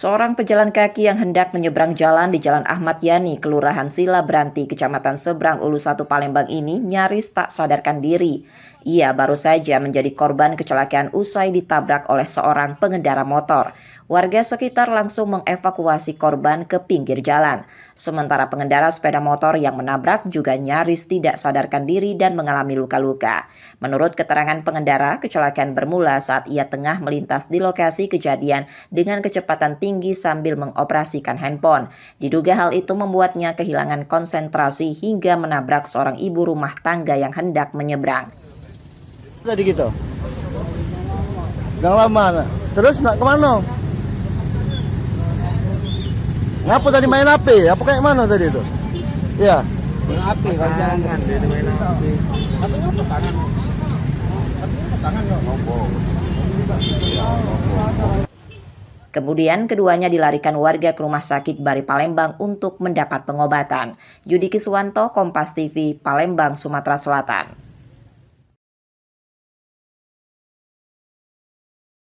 Seorang pejalan kaki yang hendak menyeberang jalan di Jalan Ahmad Yani, Kelurahan Sila Branti, Kecamatan Seberang Ulu 1 Palembang ini nyaris tak sadarkan diri. Ia baru saja menjadi korban kecelakaan usai ditabrak oleh seorang pengendara motor. Warga sekitar langsung mengevakuasi korban ke pinggir jalan. Sementara pengendara sepeda motor yang menabrak juga nyaris tidak sadarkan diri dan mengalami luka-luka. Menurut keterangan pengendara, kecelakaan bermula saat ia tengah melintas di lokasi kejadian dengan kecepatan tinggi sambil mengoperasikan handphone. Diduga hal itu membuatnya kehilangan konsentrasi hingga menabrak seorang ibu rumah tangga yang hendak menyeberang. Tadi gitu, gang lama. Terus nak kemana? Ngapa tadi main HP? Apa kayak mana tadi itu? Ya. Main HP, kalau jalan dia main HP. Katanya lepas tangan. Kemudian keduanya dilarikan warga ke Rumah Sakit Bari Palembang untuk mendapat pengobatan. Yudi Kiswanto, Kompas TV, Palembang, Sumatera Selatan.